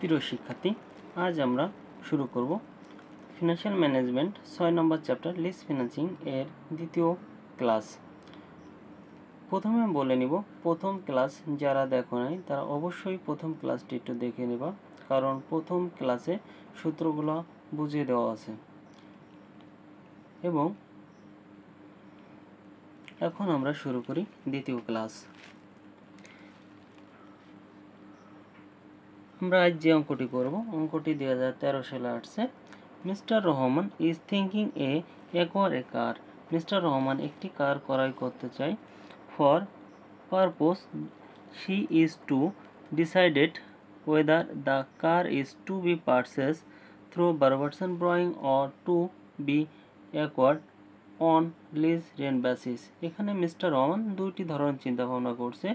প্রিয় শিক্ষার্থী, আজ আমরা শুরু করব ফিনান্সিয়াল ম্যানেজমেন্ট 6 নম্বর চ্যাপ্টার লিজ ফিন্যান্সিং এর দ্বিতীয় ক্লাস। প্রথমে বলে নিব, প্রথম ক্লাস যারা দেখো নাই তারা অবশ্যই প্রথম ক্লাসটি একটু দেখে নেবা, কারণ প্রথম ক্লাসে সূত্রগুলো বুঝিয়ে দেওয়া আছে। এবং এখন আমরা শুরু করি দ্বিতীয় ক্লাস। আমরা আজ যে অঙ্কটি করব, অঙ্কটি 2013 সালে আসছে। Mister Rahman is thinking acquire a car. Mister Rahman একটি কার ক্রয় করতে চায়। For purpose she is to decided whether the car is to be purchase through 12% borrowing or to be acquired on lease rent basis. এখানে mister Rahman দুইটি ধরনের চিন্তা ভাবনা করছে।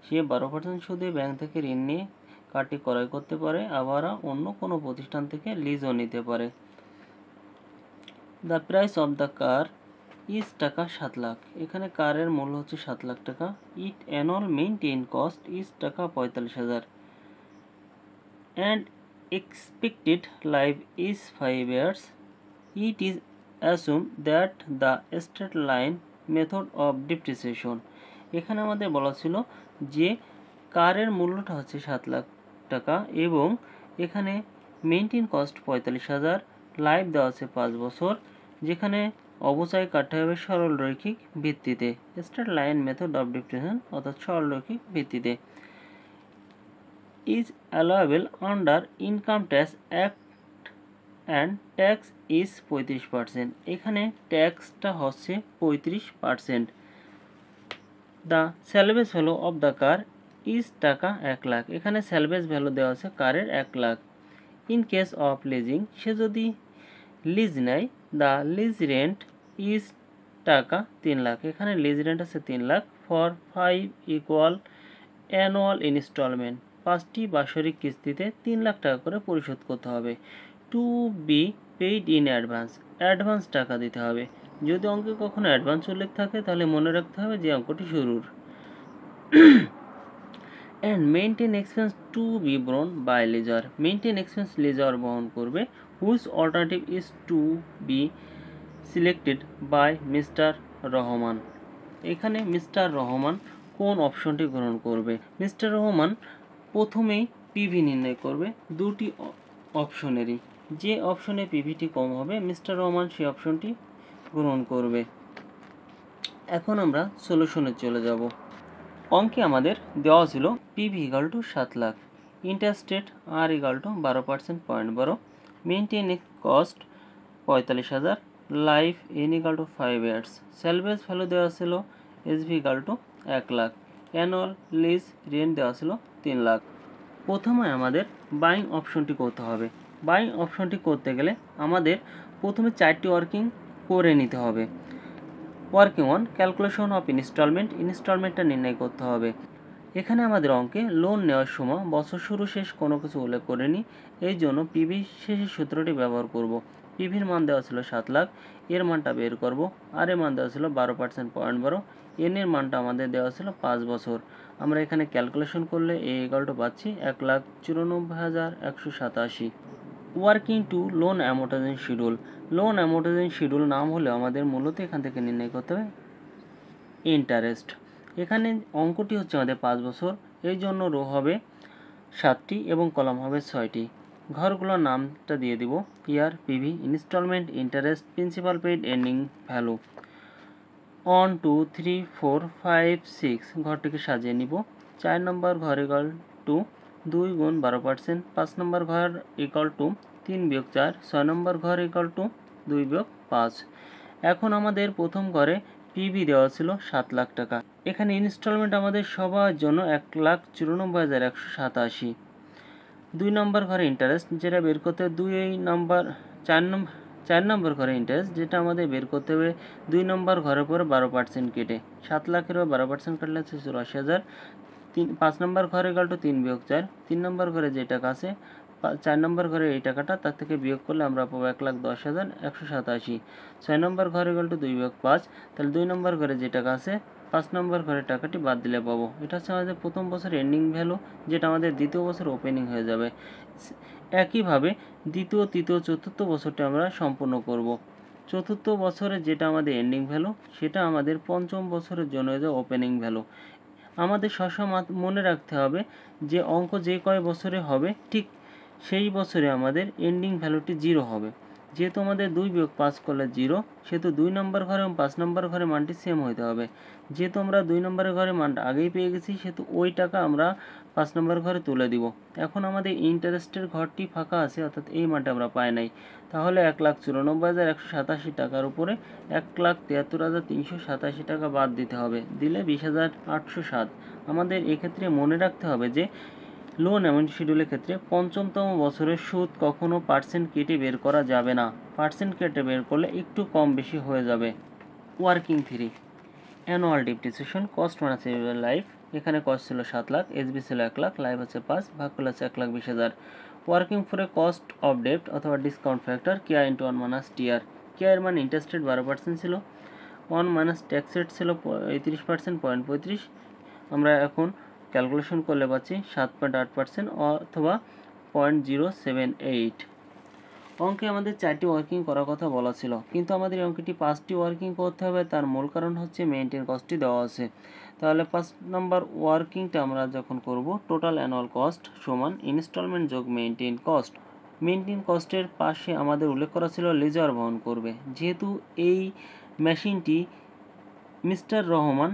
সে 12% সুদে ব্যাংক থেকে ঋণ নিয়ে কারটি ক্রয় করতে পারে, আবার অন্য কোনো প্রতিষ্ঠান থেকে লিজও নিতে পারে। The price of the car is টাকা 7 লাখ। এখানে কারের মূল্য হচ্ছে 7 লাখ টাকা। ইট অ্যানুয়াল মেইনটেইন কস্ট ইজ টাকা 45,000 and expected life is 5 years. It is assumed that the straight line method of depreciation. এখানে আমাদের বলা ছিল যে কারের মূল্যটা হচ্ছে 7 লাখ টাকা এবং এখানে মেইনটেইন কস্ট 45,000, লাইফ দেওয়া আছে 5 বছর, যেখানে অবচয় কাটতে হবে সরলরৈখিক ভিত্তিতে, straight line method of depreciation অর্থাৎ সরলরৈখিক ভিত্তিতে। Is allowable under income tax act and tax is 35%। এখানে ট্যাক্সটা হচ্ছে 35%। The salvage value of the car is টাকা 1 লাখ। এখানে স্যালভেজ ভ্যালু দেওয়া আছে কারের 1 lakh. In case of leasing, সে যদি লিজ নেয়, দ্য লিজ রেন্ট ইজ টাকা 3 লাখ। এখানে লিজ রেন্ট আছে 3 lakh. For 5 equal annual instalment, 5টি বাৎসরিক কিস্তিতে 3 লাখ টাকা করে পরিশোধ করতে হবে। To be paid in advance, advance টাকা দিতে হবে। যদি অঙ্কে কখনো অ্যাডভান্স উল্লেখ থাকে তাহলে মনে রাখতে হবে যে অঙ্কটি শুরুর। And maintain expense to be borne by lessor, maintain expense lessor বহন করবে। Which alternative is to be selected by mister Rahman. এখানে মিস্টার রহমান কোন অপশনটি গ্রহণ করবে? মিস্টার রহমান প্রথমেই পিভি নির্ণয় করবে দুটি অপশনেরই। যে অপশনে পিভিটি কম হবে মিস্টার রহমান সেই অপশনটি গ্রহণ করবে। এখন আমরা সলিউশনে চলে যাব। অঙ্কে আমাদের দেওয়া ছিল PV equal to 7 lakh, interest rate r equal to 12% point 12, maintain cost 45,000, life n equal to 5 years, salvage value দেওয়া ছিল SV equal to 1 lakh, annual lease rent দেওয়া ছিল 3 লাখ। প্রথমে আমাদের বাইং অপশনটি করতে হবে। বাইং অপশনটি করতে গেলে আমাদের প্রথমে 4টি ওয়ার্কিং করে নিতে হবে। Working on calculation of instalment, ইনস্টলমেন্টটা নির্ণয় করতে হবে। এখানে আমাদের অঙ্কে লোন নেওয়ার সময় বছর শুরু শেষ কোনো কিছু উল্লেখ করিনি, এই জন্য পিভি শেষের সূত্রটি ব্যবহার করব। পিভির মান দেওয়া ছিল 7 লাখ, এর মানটা বের করব। আর এর মান দেওয়া ছিল 12% পয়েন্ট 12, এন এর মানটা আমাদের দেওয়া ছিল 5 বছর। আমরা এখানে ক্যালকুলেশন করলে এ ইকালটু পাচ্ছি 1,94,187। Working to loan amortisation schedule, loan amortisation schedule নাম হলেও আমাদের মূলত এখান থেকে নির্ণয় করতে হবে ইন্টারেস্ট। এখানে অঙ্কটি হচ্ছে আমাদের 5 বছর, এই জন্য রো হবে 7টি এবং কলাম হবে 6টি। ঘরগুলোর নামটা দিয়ে দিব year, PV, instalment, interest, principal paid, ending value. 1 2 3 4 5 6 ঘরটিকে সাজিয়ে নিব। 4 নম্বর ঘর ইকাল টু 2 গুণ 12%, 5 নম্বর ঘর ইকাল টু 3 বিয়োগ 4, 6 নম্বর ঘর ইকাল টু 2 বিয়োগ 5। এখন আমাদের প্রথম ঘরে পিভি দেওয়া ছিল 7 লাখ টাকা। এখানে ইনস্টলমেন্ট আমাদের সবার জন্য 1,94,187। 2 নম্বর ঘরে ইন্টারেস্ট যেটা বের করতে হবে 4 নম্বর ঘরে ইন্টারেস্ট যেটা আমাদের বের করতে হবে 2 নম্বর ঘরের পরে 12% কেটে, 7 লাখের 12% কাটলে হচ্ছে 84,000। 5 নম্বর ঘরে ইকাল টু 3 বিয়োগ 4, 3 নম্বর ঘরে যে টাকা আছে 4 নম্বর ঘরে এই টাকাটা তার থেকে বিয়োগ করলে আমরা পাবো 1,10,187। 6 নম্বর ঘরে ইকাল টু 2 বিয়োগ 5, তাহলে 2 নম্বর ঘরে যে টাকা আছে 5 নম্বর ঘরের টাকাটি বাদ দিলে পাবো। এটা হচ্ছে আমাদের প্রথম বছরের এন্ডিং ভ্যালু, যেটা আমাদের দ্বিতীয় বছর ওপেনিং হয়ে যাবে। একইভাবে দ্বিতীয়, তৃতীয়, চতুর্থ বছরটি আমরা সম্পূর্ণ করব। চতুর্থ বছরে যেটা আমাদের এন্ডিং ভ্যালু, সেটা আমাদের পঞ্চম বছরের জন্য যে ওপেনিং ভ্যালু। আমাদের সবসময় মনে রাখতে হবে যে অঙ্ক যে কয় বছরে হবে ঠিক সেই বছরে আমাদের এন্ডিং ভ্যালুটি 0 হবে। যেহেতু আমাদের 2 বিয়োগ 5 করলে 0, সেহেতু 2 নম্বর ঘরে এবং 5 নম্বর ঘরে মানটি সেম হইতে হবে। যেহেতু আমরা 2 নম্বরের ঘরে মানটা আগেই পেয়ে গেছি, সেহেতু ওই টাকা আমরা 5 নম্বর ঘরে তুলে দিব। এখন আমাদের ইন্টারেস্টের ঘরটি ফাঁকা আছে, অর্থাৎ এই মানটা আমরা পাই নাই। তাহলে 1,94,187 টাকার উপরে 1,73,387 টাকা বাদ দিতে হবে। দিলে 20,807। আমাদের এক্ষেত্রে মনে রাখতে হবে যে লোন অ্যামাউন্ট শিডিউলের ক্ষেত্রে পঞ্চমতম বছরের সুদ কখনো পার্সেন্ট কেটে বের করা যাবে না। পার্সেন্ট কেটে বের করলে একটু কম বেশি হয়ে যাবে। Working three, annual depreciation, cost minus life. এখানে কস্ট ছিল 7 লাখ, এসবি ছিল 1 লাখ, লাইফ আছে 5, ভাগ করলে আছে 1,20,000। ওয়ার্কিং ফোরে কস্ট অফ ডেপ্ট অথবা discount factor KR into 1 minus TR. KR মানে ইন্টারেস্ট রেট 12% ছিল, 1 মাইনাস ট্যাক্স রেট ছিল 35%, 0.35। আমরা এখন ক্যালকুলেশন করলে পাচ্ছি 7.8% অথবা 0.078। অঙ্কে আমাদের 4টি ওয়ার্কিং করার কথা বলা ছিল, কিন্তু আমাদের অঙ্কটি 5টি ওয়ার্কিং করতে হবে। তার মূল কারণ হচ্ছে মেইনটেইন কস্টটি দেওয়া আছে। তাহলে 5 নম্বর ওয়ার্কিংটা আমরা যখন করব, টোটাল অ্যানুয়াল কস্ট সমান ইনস্টলমেন্ট যোগ মেইনটেইন কস্ট। মেইনটেইন কস্টের পাশে আমাদের উল্লেখ করা ছিল লেজার বহন করবে। যেহেতু এই মেশিনটি মিস্টার রহমান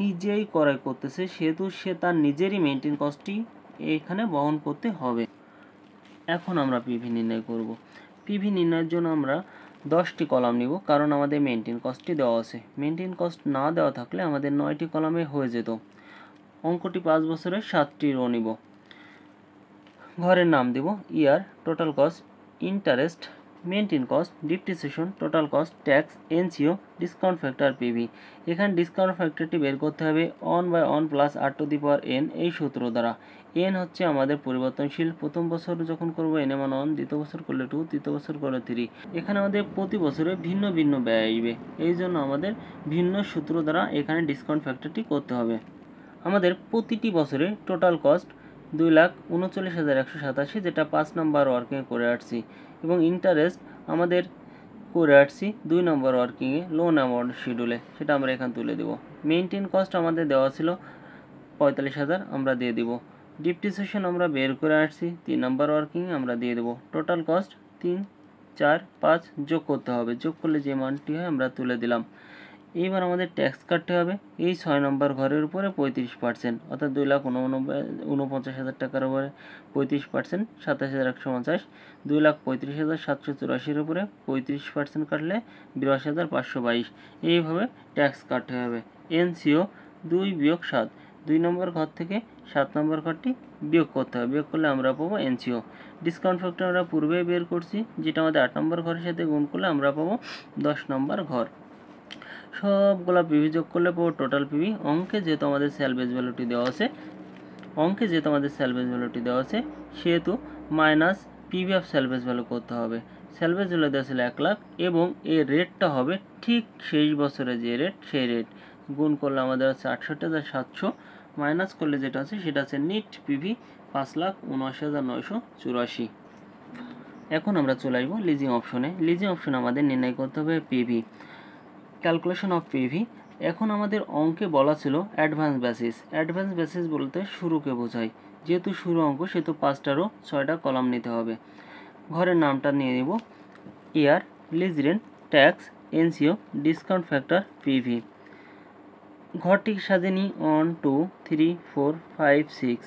নিজেই ক্রয় করতেছে, সেহেতু সে তার নিজেরই মেইনটেইন কস্টটি এখানে বহন করতে হবে। এখন আমরা পিভি নির্ণয় করব। পিভি নির্ণয়ের জন্য আমরা 10টি কলাম নিব, কারণ আমাদের মেইনটেইন কস্টটি দেওয়া আছে। মেইনটেইন কস্ট না দেওয়া থাকলে আমাদের 9টি কলামে হয়ে যেত। অঙ্কটি 5 বছরের 7টি রো নিব। ঘরের নাম দেব year, total cost, interest, maintain cost, depreciation, total cost, tax, NCO, discount factor, PV. এখানে ডিসকাউন্ট ফ্যাক্টরটি বের করতে হবে 1/1 প্লাস r⁴n এই সূত্র দ্বারা। এন হচ্ছে আমাদের পরিবর্তনশীল। প্রথম বছর যখন করব n এর মান 1, দ্বিতীয় বছর করলে 2, তৃতীয় বছর করলে 3। এখানে আমাদের প্রতি বছরে ভিন্ন ভিন্ন ব্যয় আসবে, এই জন্য আমাদের ভিন্ন সূত্র দ্বারা এখানে ডিসকাউন্ট ফ্যাক্টরটি করতে হবে। আমাদের প্রতিটি বছরে টোটাল কস্ট 2,39,187, যেটা 5 নম্বর ওয়ার্কিং করে আসছি, এবং ইন্টারেস্ট আমাদের করে আসছি 2 নম্বর ওয়ার্কিংয়ে লোন অ্যামাউন্ট শিডিউলে, সেটা আমরা এখানে তুলে দেব। মেইনটেইন কস্ট আমাদের দেওয়া ছিল 45,000, আমরা দিয়ে দিব। ডিপ্রিসিয়েশন আমরা বের করে আসছি 3 নম্বর ওয়ার্কিংয়ে, আমরা দিয়ে দেব। টোটাল কস্ট 3, 4, 5 যোগ করতে হবে, যোগ করলে যে মানটি হয় আমরা তুলে দিলাম। এইবার আমাদের ট্যাক্স কাটতে হবে এই 6 নম্বর ঘরের উপরে 35%, অর্থাৎ 2,49,000 টাকার উপরে 35%, 27,150। 2,35,784 উপরে 35% কাটলে 82,522। এইভাবে ট্যাক্স কাটতে হবে। এনসিও 2 বিয়োগ 7, 2 নম্বর ঘর থেকে 7 নম্বর ঘরটি বিয়োগ করতে হবে, বিয়োগ করলে আমরা পাবো এনসিও। ডিসকাউন্ট ফ্যাক্টর আমরা পূর্বে বের করছি, যেটা আমাদের 8 নম্বর ঘরের সাথে গুণ করলে আমরা পাবো 10 নম্বর ঘর। সবগুলা পিভি যোগ করলে পাবো টোটাল পিভি। অঙ্কে যেহেতু আমাদের স্যালভেজ ভ্যালুটি দেওয়া আছে, সেহেতু minus PV of salvage value করতে হবে। স্যালভেজ ভ্যালু দেওয়া ছিল 1 লাখ, এবং এর রেটটা হবে ঠিক শেষ বছরে যে রেট, সেই রেট। গুণ করলে আমাদের আছে 68,700, মাইনাস করলে যেটা আছে সেটা আছে নিট পিভি 5,79,984। এখন আমরা চলে আসবো লিজিং অপশনে। লিজিং অপশনে আমাদের নির্ণয় করতে হবে পিভি, ক্যালকুলেশন অফ পিভি। এখন আমাদের অঙ্কে বলা ছিল অ্যাডভান্স বেসিস। অ্যাডভান্স বেসিস বলতে শুরুকে বোঝায়। যেহেতু শুরু অঙ্ক, সেহেতু 5টারও 6টা কলাম নিতে হবে। ঘরের নামটা নিয়ে নেব year, lease rent, tax, NCO, discount factor, PV. ঘরটি সাজিয়ে নিই 1, 2, 3, 4, 5, 6।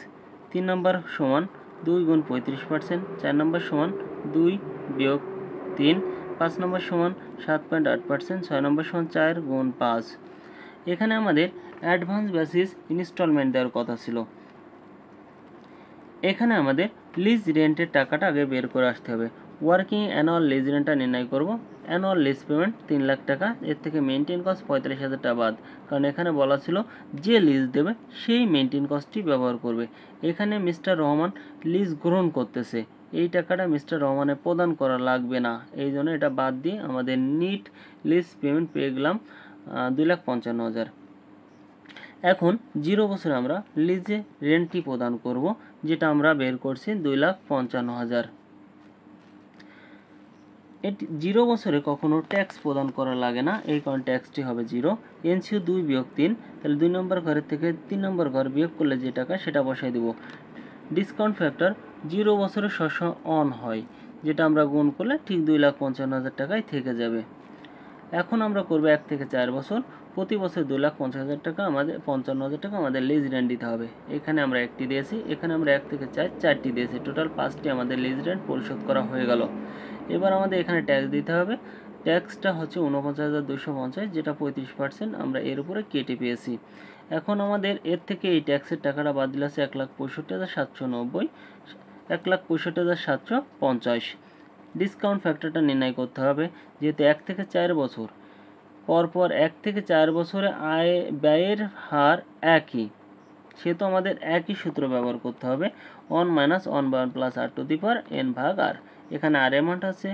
3 নম্বর সমান 2 গুণ 35%, 4 নম্বর সমান 2 বিয়োগ 3, 5 নম্বর সমান 7.8%, 6 নম্বর সমান 4 গুণ 5। এখানে আমাদের অ্যাডভান্স বেসিস ইনস্টলমেন্ট দেওয়ার কথা ছিল। এখানে আমাদের লিজ রেন্টের টাকাটা আগে বের করে আসতে হবে। ওয়ার্কিং অ্যানুয়াল লিজ রেন্টটা নির্ণয় করব। অ্যানুয়াল লিজ পেমেন্ট 3 লাখ টাকা, এর থেকে মেনটেন কস্ট 45,000 টাকা বাদ, কারণ এখানে বলা ছিল যে লিজ দেবে সেই মেনটেন কস্টটি ব্যবহার করবে। এখানে মিস্টার রহমান লিজ গ্রহণ করতেছে, এই টাকাটা মিস্টার রহমানের প্রদান করা লাগবে না, এই জন্য এটা বাদ দিয়ে আমাদের নিট লিজ পেমেন্ট পেয়ে গেলাম 2,55,000। এখন 0 বছরে আমরা লিজে রেন্টটি প্রদান করব, যেটা আমরা বের করছি 2,55,000। এটি 0 বছরে কখনো ট্যাক্স প্রদান করা লাগে না, এই কারণে ট্যাক্সটি হবে 0। এনসিও 2 বিয়োগ 3, তাহলে 2 নম্বর ঘরের থেকে 3 নম্বর ঘর বিয়োগ করলে যে টাকা সেটা বসাই দেব। ডিসকাউন্ট ফ্যাক্টর 0 বছরে সবসময় অন হয়, যেটা আমরা গুণ করলে ঠিক 2,55,000 টাকায় থেকে যাবে। এখন আমরা করব 1 থেকে 4 বছর, প্রতি বছর 2,50,000 টাকা আমাদের 55,000 টাকা আমাদের লিজ রেন্ট দিতে হবে। এখানে আমরা একটি দিয়েছি, এখানে আমরা 1 থেকে 4 4টি দিয়েছি, টোটাল 5টি আমাদের লিজ রেন্ট পরিশোধ করা হয়ে গেল। এবার আমাদের এখানে ট্যাক্স দিতে হবে, ট্যাক্সটা হচ্ছে 49,250, যেটা 35% আমরা এর উপরে কেটে পেয়েছি। এখন আমাদের এর থেকে এই ট্যাক্সের টাকাটা বাদ দিলে আছে 1,65,790, 1,65,750। ডিসকাউন্ট ফ্যাক্টরটা নির্ণয় করতে হবে, যেহেতু 1 থেকে 4 বছর পরপর 1 থেকে 4 বছরে আয় ব্যয়ের হার একই, সেহেতু আমাদের একই সূত্র ব্যবহার করতে হবে, 1 - 1/1 + r/n/r। এখানে r এর মানটা আছে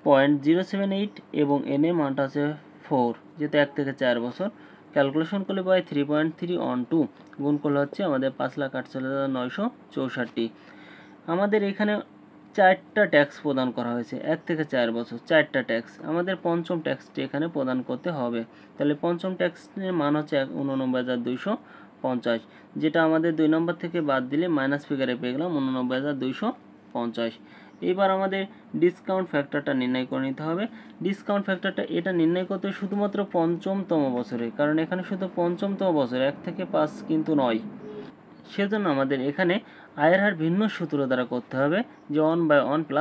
0.078 এবং n এর মানটা আছে 4, যেহেতু 1 থেকে 4 বছর। ক্যালকুলেশন করলে পাই 3.312, গুণ করলে হচ্ছে আমাদের 5,48,964। আমাদের এখানে 4টা ট্যাক্স প্রদান করা হয়েছে, 1 থেকে 4 বছর 4টা ট্যাক্স, আমাদের পঞ্চম ট্যাক্সটি এখানে প্রদান করতে হবে। তাহলে পঞ্চম ট্যাক্সের মান হচ্ছে 89,250, যেটা আমাদের 2 নম্বর থেকে বাদ দিলে মাইনাস ফিগারে পেয়ে গেলাম 89,250। এবার আমাদের ডিসকাউন্ট ফ্যাক্টরটা নির্ণয় করে নিতে হবে। ডিসকাউন্ট ফ্যাক্টরটা এটা নির্ণয় করতে শুধুমাত্র পঞ্চমতম বছরে, কারণ এখানে শুধু পঞ্চমতম বছর, 1 থেকে 5 কিন্তু নয়। সেজন্য আমাদের এখানে আয়ের হার ভিন্ন সূত্র দ্বারা করতে হবে, যে 1/1 +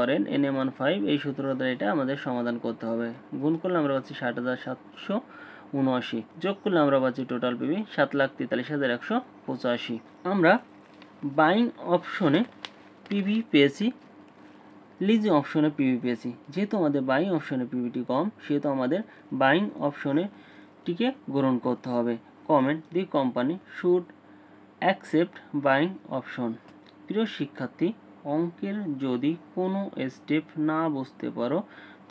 r/n n এর মান 5, এই সূত্র দ্বারা এটা আমাদের সমাধান করতে হবে। গুণ করলে আমরা পাচ্ছি 60,779, যোগ করলে আমরা পাচ্ছি টোটাল পিবি 7,43,185। আমরা বাইং অপশনে পিবি পেয়েছি, লিজিং অপশনে পিবি পেয়েছি। যেহেতু আমাদের বাইং অপশনে পিবিটি কম, সেহেতু আমাদের বাইং অপশনেটিকে গ্রহণ করতে হবে। Comment the company should accept buying option. প্রিয় শিক্ষার্থী, অঙ্কের যদি কোনো স্টেপ না বুঝতে পারো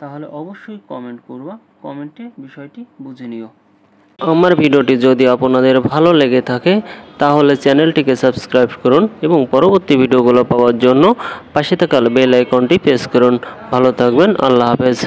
তাহলে অবশ্যই কমেন্ট করবা, কমেন্টে বিষয়টি বুঝে নিও। আমার ভিডিওটি যদি আপনাদের ভালো লেগে থাকে তাহলে চ্যানেলটিকে সাবস্ক্রাইব করুন এবং পরবর্তী ভিডিওগুলো পাওয়ার জন্য পাশে থাকা বেল আইকনটি প্রেস করুন। ভালো থাকবেন, আল্লাহ হাফেজ।